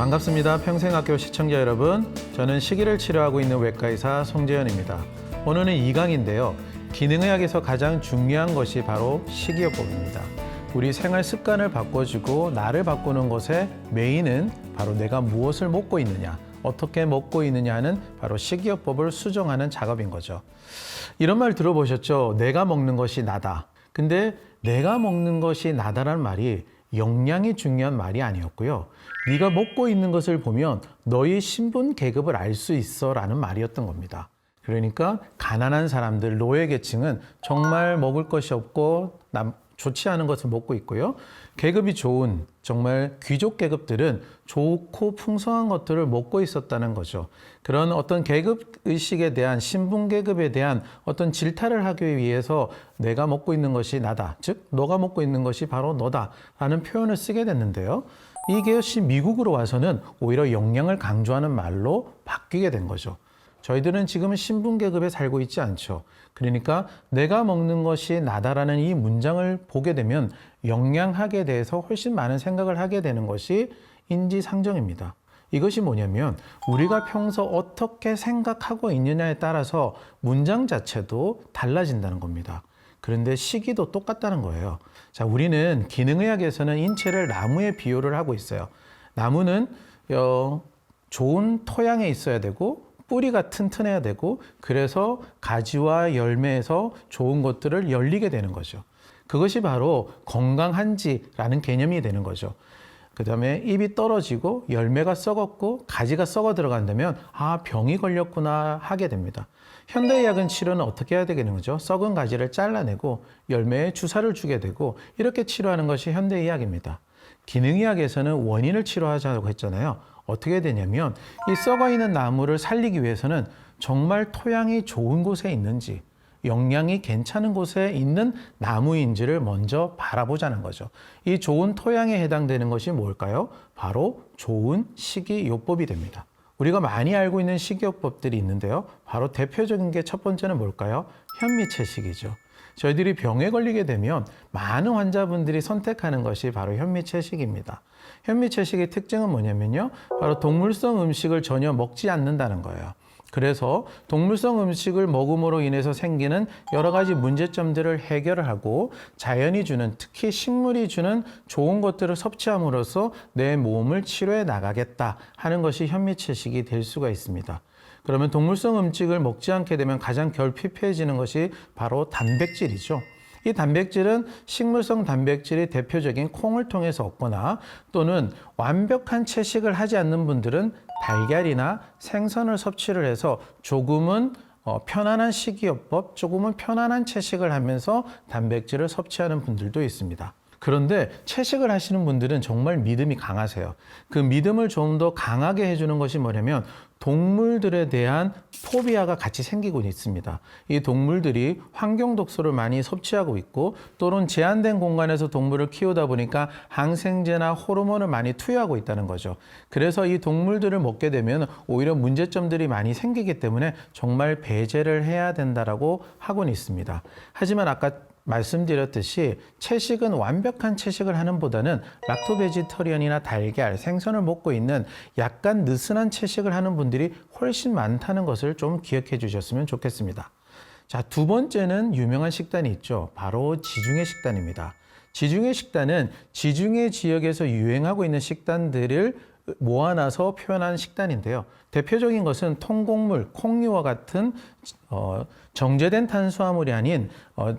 반갑습니다. 평생학교 시청자 여러분. 저는 시기를 치료하고 있는 외과의사 송재현입니다. 오늘은 2강인데요. 기능의학에서 가장 중요한 것이 바로 식이요법입니다. 우리 생활 습관을 바꿔주고 나를 바꾸는 것의 메인은 바로 내가 무엇을 먹고 있느냐, 어떻게 먹고 있느냐는 바로 식이요법을 수정하는 작업인 거죠. 이런 말 들어보셨죠? 내가 먹는 것이 나다. 근데 내가 먹는 것이 나다라는 말이 영양이 중요한 말이 아니었고요. 네가 먹고 있는 것을 보면 너의 신분 계급을 알 수 있어 라는 말이었던 겁니다. 그러니까 가난한 사람들, 노예계층은 정말 먹을 것이 없고 좋지 않은 것을 먹고 있고요. 계급이 좋은 정말 귀족 계급들은 좋고 풍성한 것들을 먹고 있었다는 거죠. 그런 어떤 계급 의식에 대한 신분 계급에 대한 어떤 질타를 하기 위해서 내가 먹고 있는 것이 나다. 즉 너가 먹고 있는 것이 바로 너다라는 표현을 쓰게 됐는데요. 이것이 미국으로 와서는 오히려 영양을 강조하는 말로 바뀌게 된 거죠. 저희들은 지금은 신분 계급에 살고 있지 않죠. 그러니까 내가 먹는 것이 나다라는 이 문장을 보게 되면 영양학에 대해서 훨씬 많은 생각을 하게 되는 것이 인지상정입니다. 이것이 뭐냐면 우리가 평소 어떻게 생각하고 있느냐에 따라서 문장 자체도 달라진다는 겁니다. 그런데 시기도 똑같다는 거예요. 자, 우리는 기능의학에서는 인체를 나무에 비유를 하고 있어요. 나무는 좋은 토양에 있어야 되고 뿌리가 튼튼해야 되고 그래서 가지와 열매에서 좋은 것들을 열리게 되는 거죠. 그것이 바로 건강한지라는 개념이 되는 거죠. 그 다음에 잎이 떨어지고 열매가 썩었고 가지가 썩어 들어간다면 병이 걸렸구나 하게 됩니다. 현대의학은 치료는 어떻게 해야 되겠는 거죠? 썩은 가지를 잘라내고 열매에 주사를 주게 되고 이렇게 치료하는 것이 현대의학입니다. 기능의학에서는 원인을 치료하자고 했잖아요. 어떻게 되냐면 이 썩어 있는 나무를 살리기 위해서는 정말 토양이 좋은 곳에 있는지 영양이 괜찮은 곳에 있는 나무인지를 먼저 바라보자는 거죠. 이 좋은 토양에 해당되는 것이 뭘까요? 바로 좋은 식이요법이 됩니다. 우리가 많이 알고 있는 식이요법들이 있는데요. 바로 대표적인 게 첫 번째는 뭘까요? 현미채식이죠. 저희들이 병에 걸리게 되면 많은 환자분들이 선택하는 것이 바로 현미채식입니다. 현미채식의 특징은 뭐냐면요. 바로 동물성 음식을 전혀 먹지 않는다는 거예요. 그래서 동물성 음식을 먹음으로 인해서 생기는 여러 가지 문제점들을 해결을 하고 자연이 주는, 특히 식물이 주는 좋은 것들을 섭취함으로써 내 몸을 치료해 나가겠다 하는 것이 현미채식이 될 수가 있습니다. 그러면 동물성 음식을 먹지 않게 되면 가장 결핍해지는 것이 바로 단백질이죠. 이 단백질은 식물성 단백질이 대표적인 콩을 통해서 얻거나 또는 완벽한 채식을 하지 않는 분들은 달걀이나 생선을 섭취를 해서 조금은 편안한 식이요법, 조금은 편안한 채식을 하면서 단백질을 섭취하는 분들도 있습니다. 그런데 채식을 하시는 분들은 정말 믿음이 강하세요. 그 믿음을 좀 더 강하게 해주는 것이 뭐냐면 동물들에 대한 포비아가 같이 생기고 있습니다. 이 동물들이 환경 독소를 많이 섭취하고 있고 또는 제한된 공간에서 동물을 키우다 보니까 항생제나 호르몬을 많이 투여하고 있다는 거죠. 그래서 이 동물들을 먹게 되면 오히려 문제점들이 많이 생기기 때문에 정말 배제를 해야 된다라고 하고는 있습니다. 하지만 아까 말씀드렸듯이 채식은 완벽한 채식을 하는 보다는 락토베지터리언이나 달걀, 생선을 먹고 있는 약간 느슨한 채식을 하는 분들이 훨씬 많다는 것을 좀 기억해 주셨으면 좋겠습니다. 자, 두 번째는 유명한 식단이 있죠. 바로 지중해 식단입니다. 지중해 식단은 지중해 지역에서 유행하고 있는 식단들을 모아놔서 표현한 식단인데요. 대표적인 것은 통곡물, 콩류와 같은 정제된 탄수화물이 아닌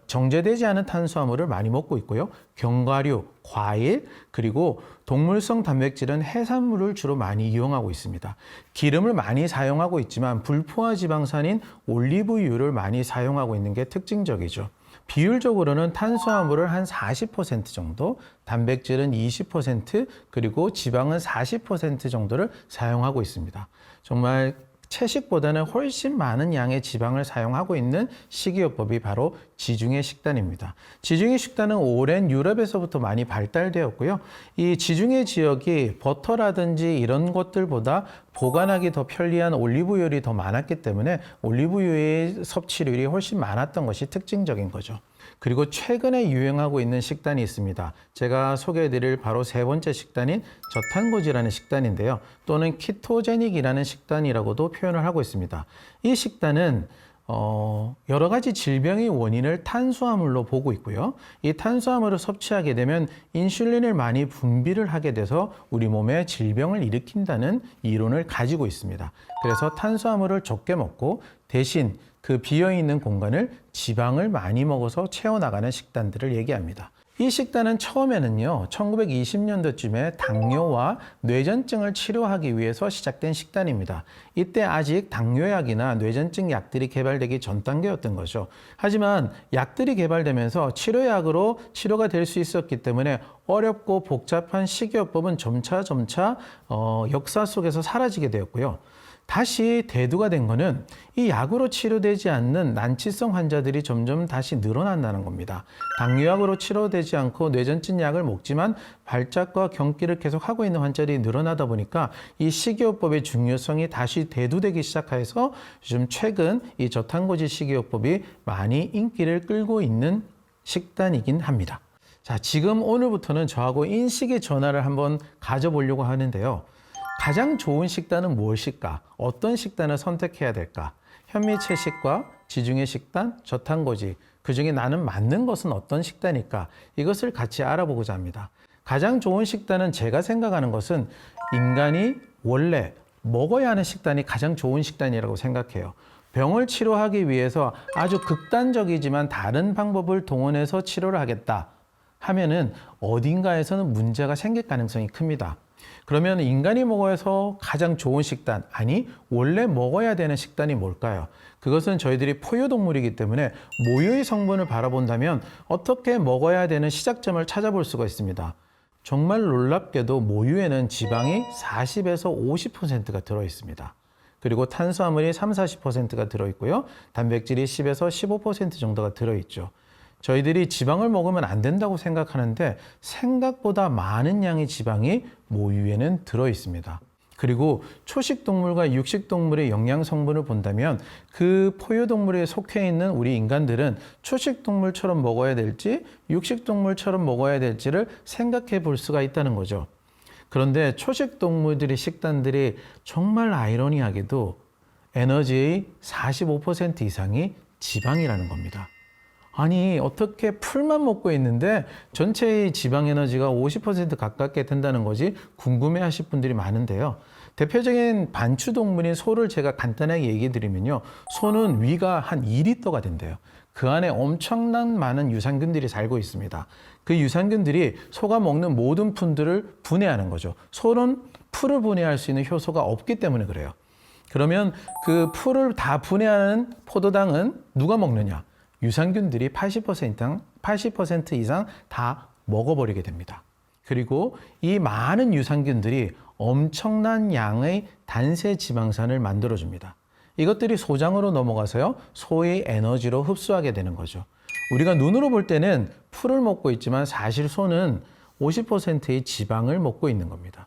정제되지 않은 탄수화물을 많이 먹고 있고요. 견과류, 과일, 그리고 동물성 단백질은 해산물을 주로 많이 이용하고 있습니다. 기름을 많이 사용하고 있지만 불포화 지방산인 올리브유를 많이 사용하고 있는 게 특징적이죠. 비율적으로는 탄수화물을 한 40% 정도, 단백질은 20%, 그리고 지방은 40% 정도를 사용하고 있습니다. 정말 채식보다는 훨씬 많은 양의 지방을 사용하고 있는 식이요법이 바로 지중해 식단입니다. 지중해 식단은 오랜 유럽에서부터 많이 발달되었고요. 이 지중해 지역이 버터라든지 이런 것들보다 보관하기 더 편리한 올리브유율이 더 많았기 때문에 올리브유의 섭취율이 훨씬 많았던 것이 특징적인 거죠. 그리고 최근에 유행하고 있는 식단이 있습니다. 제가 소개해드릴 바로 세 번째 식단인 저탄고지라는 식단인데요. 또는 키토제닉이라는 식단이라고도 표현을 하고 있습니다. 이 식단은 여러 가지 질병의 원인을 탄수화물로 보고 있고요. 이 탄수화물을 섭취하게 되면 인슐린을 많이 분비를 하게 돼서 우리 몸에 질병을 일으킨다는 이론을 가지고 있습니다. 그래서 탄수화물을 적게 먹고 대신 그 비어있는 공간을 지방을 많이 먹어서 채워나가는 식단들을 얘기합니다. 이 식단은 처음에는요, 1920년도쯤에 당뇨와 뇌전증을 치료하기 위해서 시작된 식단입니다. 이때 아직 당뇨약이나 뇌전증 약들이 개발되기 전 단계였던 거죠. 하지만 약들이 개발되면서 치료약으로 치료가 될 수 있었기 때문에 어렵고 복잡한 식이요법은 점차 역사 속에서 사라지게 되었고요. 다시 대두가 된 거는 이 약으로 치료되지 않는 난치성 환자들이 점점 다시 늘어난다는 겁니다. 당뇨약으로 치료되지 않고 뇌전증 약을 먹지만 발작과 경기를 계속 하고 있는 환자들이 늘어나다 보니까 이 식이요법의 중요성이 다시 대두되기 시작해서 요즘 최근 이 저탄고지 식이요법이 많이 인기를 끌고 있는 식단이긴 합니다. 자, 지금 오늘부터는 저하고 인식의 전환을 한번 가져보려고 하는데요. 가장 좋은 식단은 무엇일까? 어떤 식단을 선택해야 될까? 현미채식과 지중해 식단, 저탄고지, 그중에 나는 맞는 것은 어떤 식단일까? 이것을 같이 알아보고자 합니다. 가장 좋은 식단은 제가 생각하는 것은 인간이 원래 먹어야 하는 식단이 가장 좋은 식단이라고 생각해요. 병을 치료하기 위해서 아주 극단적이지만 다른 방법을 동원해서 치료를 하겠다 하면은 어딘가에서는 문제가 생길 가능성이 큽니다. 그러면 인간이 먹어서 가장 좋은 식단, 아니 원래 먹어야 되는 식단이 뭘까요? 그것은 저희들이 포유동물이기 때문에 모유의 성분을 바라본다면 어떻게 먹어야 되는 시작점을 찾아볼 수가 있습니다. 정말 놀랍게도 모유에는 지방이 40에서 50%가 들어있습니다. 그리고 탄수화물이 30-40%가 들어있고요. 단백질이 10에서 15% 정도가 들어있죠. 저희들이 지방을 먹으면 안 된다고 생각하는데 생각보다 많은 양의 지방이 모유에는 들어 있습니다. 그리고 초식동물과 육식동물의 영양 성분을 본다면 그 포유동물에 속해 있는 우리 인간들은 초식동물처럼 먹어야 될지 육식동물처럼 먹어야 될지를 생각해 볼 수가 있다는 거죠. 그런데 초식동물들의 식단들이 정말 아이러니하게도 에너지의 45% 이상이 지방이라는 겁니다. 아니 어떻게 풀만 먹고 있는데 전체의 지방 에너지가 50% 가깝게 된다는 거지 궁금해 하실 분들이 많은데요. 대표적인 반추동물인 소를 제가 간단하게 얘기해 드리면요. 소는 위가 한 2리터가 된대요. 그 안에 엄청난 많은 유산균들이 살고 있습니다. 그 유산균들이 소가 먹는 모든 풀들을 분해하는 거죠. 소는 풀을 분해할 수 있는 효소가 없기 때문에 그래요. 그러면 그 풀을 다 분해하는 포도당은 누가 먹느냐? 유산균들이 80% 이상 다 먹어버리게 됩니다. 그리고 이 많은 유산균들이 엄청난 양의 단세 지방산을 만들어줍니다. 이것들이 소장으로 넘어가서요, 소의 에너지로 흡수하게 되는 거죠. 우리가 눈으로 볼 때는 풀을 먹고 있지만 사실 소는 50%의 지방을 먹고 있는 겁니다.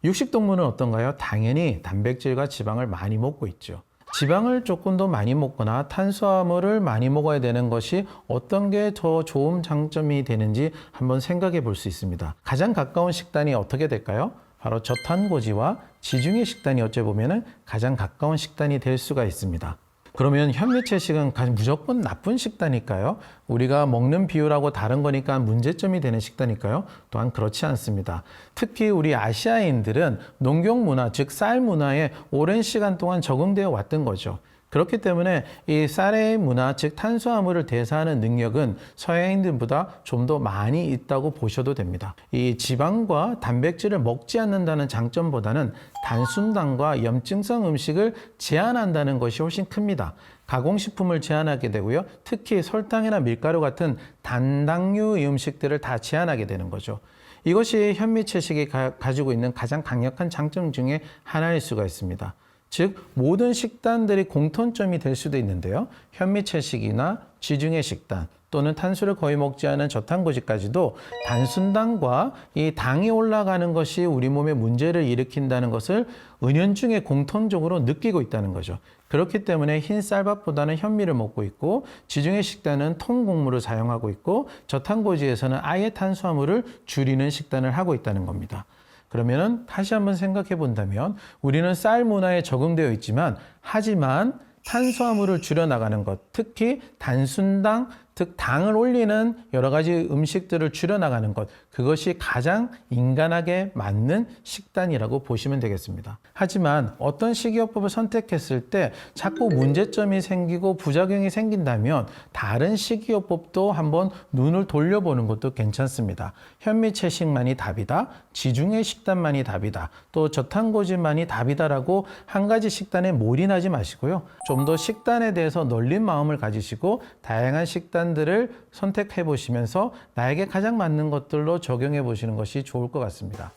육식동물은 어떤가요? 당연히 단백질과 지방을 많이 먹고 있죠. 지방을 조금 더 많이 먹거나 탄수화물을 많이 먹어야 되는 것이 어떤 게 더 좋은 장점이 되는지 한번 생각해 볼 수 있습니다. 가장 가까운 식단이 어떻게 될까요? 바로 저탄고지와 지중해 식단이 어찌 보면 가장 가까운 식단이 될 수가 있습니다. 그러면 현미채식은 무조건 나쁜 식단일까요? 우리가 먹는 비율하고 다른 거니까 문제점이 되는 식단일까요? 또한 그렇지 않습니다. 특히 우리 아시아인들은 농경 문화, 즉 쌀 문화에 오랜 시간 동안 적응되어 왔던 거죠. 그렇기 때문에 이 쌀의 문화, 즉 탄수화물을 대사하는 능력은 서양인들보다 좀 더 많이 있다고 보셔도 됩니다. 이 지방과 단백질을 먹지 않는다는 장점보다는 단순당과 염증성 음식을 제한한다는 것이 훨씬 큽니다. 가공식품을 제한하게 되고요. 특히 설탕이나 밀가루 같은 단당류의 음식들을 다 제한하게 되는 거죠. 이것이 현미채식이 가지고 있는 가장 강력한 장점 중에 하나일 수가 있습니다. 즉 모든 식단들이 공통점이 될 수도 있는데요. 현미채식이나 지중해 식단 또는 탄수를 거의 먹지 않은 저탄고지까지도 단순당과 이 당이 올라가는 것이 우리 몸에 문제를 일으킨다는 것을 은연중에 공통적으로 느끼고 있다는 거죠. 그렇기 때문에 흰 쌀밥보다는 현미를 먹고 있고 지중해 식단은 통곡물을 사용하고 있고 저탄고지에서는 아예 탄수화물을 줄이는 식단을 하고 있다는 겁니다. 그러면은 다시 한번 생각해 본다면 우리는 쌀 문화에 적응되어 있지만 하지만 탄수화물을 줄여나가는 것, 특히 단순당, 즉 당을 올리는 여러 가지 음식들을 줄여나가는 것, 그것이 가장 인간에게 맞는 식단이라고 보시면 되겠습니다. 하지만 어떤 식이요법을 선택했을 때 자꾸 문제점이 생기고 부작용이 생긴다면 다른 식이요법도 한번 눈을 돌려보는 것도 괜찮습니다. 현미채식만이 답이다, 지중해 식단만이 답이다, 또 저탄고지만이 답이다라고 한 가지 식단에 몰인하지 마시고요. 좀 더 식단에 대해서 널린 마음을 가지시고 다양한 식단들을 선택해 보시면서 나에게 가장 맞는 것들로 적용해 보시는 것이 좋을 것 같습니다.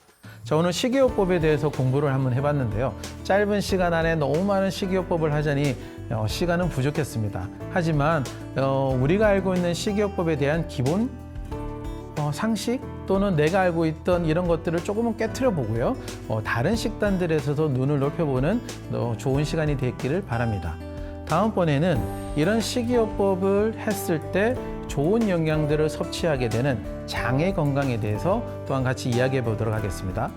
자, 오늘 식이요법에 대해서 공부를 한번 해봤는데요. 짧은 시간 안에 너무 많은 식이요법을 하자니 시간은 부족했습니다. 하지만 우리가 알고 있는 식이요법에 대한 기본 상식 또는 내가 알고 있던 이런 것들을 조금은 깨트려 보고요. 다른 식단들에서도 눈을 넓혀보는 좋은 시간이 됐기를 바랍니다. 다음번에는 이런 식이요법을 했을 때 좋은 영양들을 섭취하게 되는 장의 건강에 대해서 또한 같이 이야기해 보도록 하겠습니다.